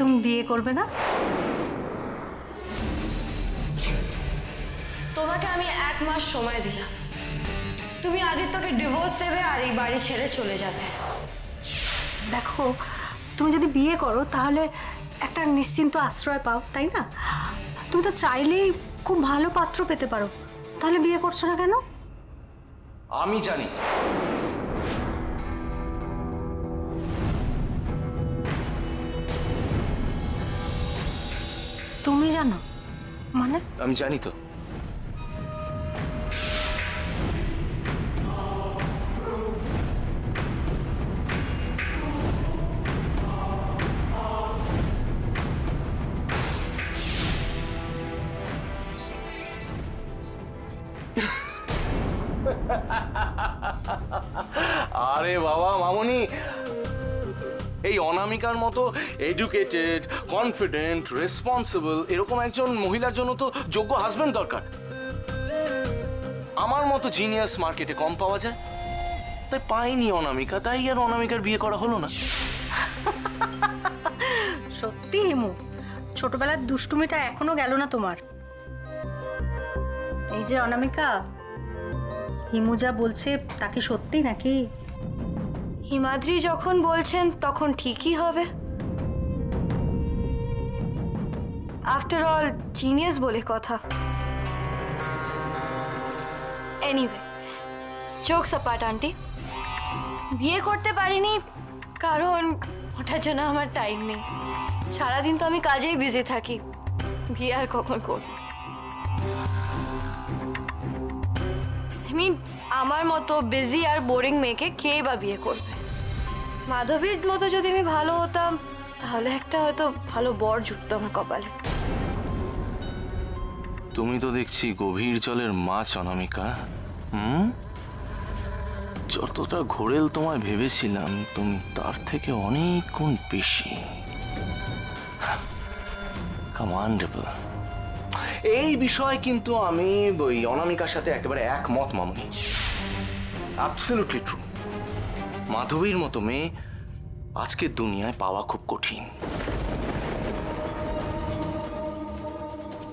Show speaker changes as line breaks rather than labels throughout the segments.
তুমি বিয়ে করবে না?
তোমাকে আমি 1 মাস সময় দিলাম, তুমি আদিত্যকে ডিভোর্স দেবে আর এই বাড়ি ছেড়ে চলে যাবে।
দেখো, তুমি যদি বিয়ে করো তাহলে একটা নিশ্চিন্ত আশ্রয় পাও, তাই না? তুমি তো চাইলেই খুব ভালো পাত্র পেতে পারো, তাহলে বিয়ে করছো না কেন?
আমি জানি।
তুমি জানো? মানে?
আমি জানি তো। আরে বাবা মামনি, এই অনামিকার মতো এডুকেটেড, কনফিডেন্ট, রেসপন্সিবল এরকম একজন মহিলার জন্য তো যোগ্য হাজবেন্ড দরকার। আমার মতো জিনিয়াস মার্কেটে কম পাওয়া যায়, তাই পাইনি অনামিকা, তাই আর অনামিকার বিয়ে করা হলো না।
সত্যি হিমু, ছোটবেলার দুষ্টুমিটা এখনো গেল না তোমার। এই যে অনামিকা, হিমু যা বলছে তা কি সত্যি নাকি?
হিমাদ্রি যখন বলছেন তখন ঠিকই হবে। আফটার অল জিনিয়াস বলে কথা। এনিওয়ে, জোকস অ্যাপার্ট আন্টি, বিয়ে করতে পারিনি কারণ ওটার জন্য আমার টাইম নেই। সারাদিন তো আমি কাজেই বিজি থাকি, বিয়ে আর কখন করব? আমার মতো বিজি আর বোরিং মেয়েকে কে বা বিয়ে করবে? মাধবীর মতো যদি আমি ভালো হতাম তাহলে একটা হয়তো ভালো বর জুটতো আমার কপালে।
তুমি তো দেখছি গভীর জলের মাছ অনামিকা। যতটা ঘোরেল তোমায় ভেবেছিলাম তুমি তার থেকে অনেক গুণ বেশি কমান্ডেবল। এই বিষয়ে কিন্তু আমি ওই অনামিকার সাথে একেবারে একমত মামনি। Absolutely true. মাধবীর মতো মেয়ে আজকের দুনিয়ায় পাওয়া খুব কঠিন।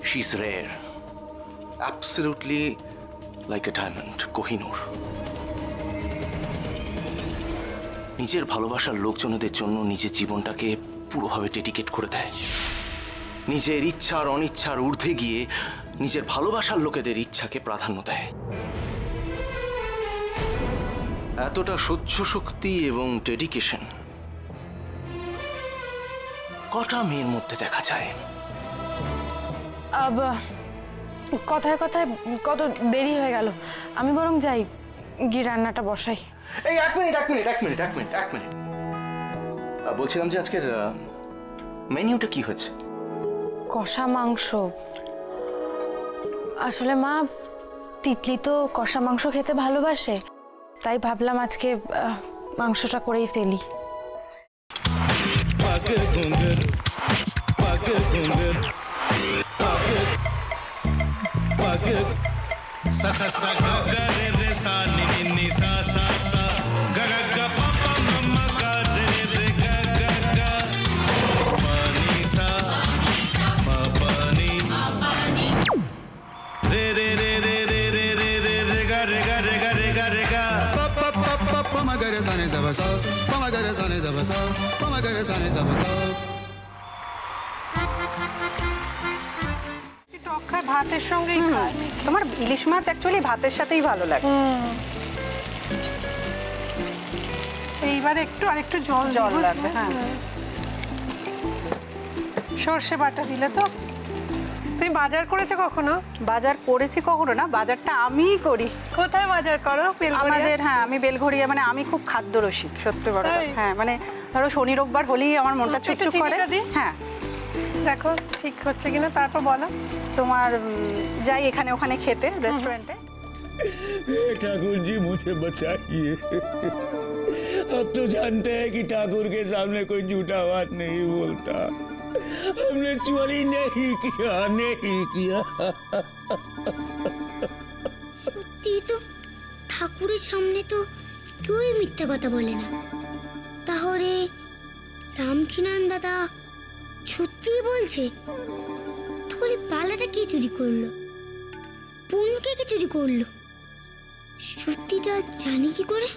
She is rare, absolutely like a diamond, Kohinoor. নিজের ভালোবাসার লোকজনদের জন্য নিজের জীবনটাকে পুরোভাবে ডেডিকেট করে দেয়। নিজের ইচ্ছার অনিচ্ছার ঊর্ধ্বে গিয়ে নিজের ভালোবাসার লোকেদের ইচ্ছাকে প্রাধান্য দেয়। এতটা সহ্য শক্তি এবং ডেডিকেশন কটা মেয়ের মধ্যে দেখা যায়?
কথায় কথায় কত দেরি হয়ে গেল, আমি বরং যাই, গিয়ে রান্নাটা বসাই।
এই এক মিনিট। বলছিলাম যে আজকের মেনুটা কি হয়েছে?
কষা মাংস। আসলে মা, তিতলি তো কষা মাংস খেতে ভালোবাসে, তাই ভাবলাম আজকে মাংসটা করেই ফেলি।
ভাতের সঙ্গেই খায়। তোমার ইলিশ মাছ অ্যাকচুয়ালি ভাতের সাথেই ভালো লাগে। এইবার আরেকটু জল লাগবে। হ্যাঁ, সর্ষে বাটা দিলে তো। তুমি বাজার করেছো কখনো? বাজার করেছি কখনো না, বাজারটা আমিই করি। কোথায় বাজার করো? আমাদের, হ্যাঁ, আমি বেলঘড়িয়া, মানে আমি খুব খাদ্য রসিক, সত্যি বড়। হ্যাঁ, মানে ধরো শনি রোববার হলেই আমার মনটা চুপচুপ করে। হ্যাঁ, দেখো ঠিক হচ্ছে কিনা, তারপর বলো। তোমার যাই এখানে ওখানে খেতে, रेस्टोरेंट।
ठाकुर जी मुझे बचाइए। अब तो जानते हैं कि ठाकुर के सामने कोई झूठा बात नहीं बोलता। हमने चोरी नहीं किया।
সত্যি তো, ঠাকুরের সামনে তো কেউই মিথ্যা কথা বলে না। তাহলে রামকিনান দাদা সত্যিই বলছে? তাহলে বালাটা কে চুরি করলো? পুনকে কে চুরি করলো? সত্যিটা জানি কি করে?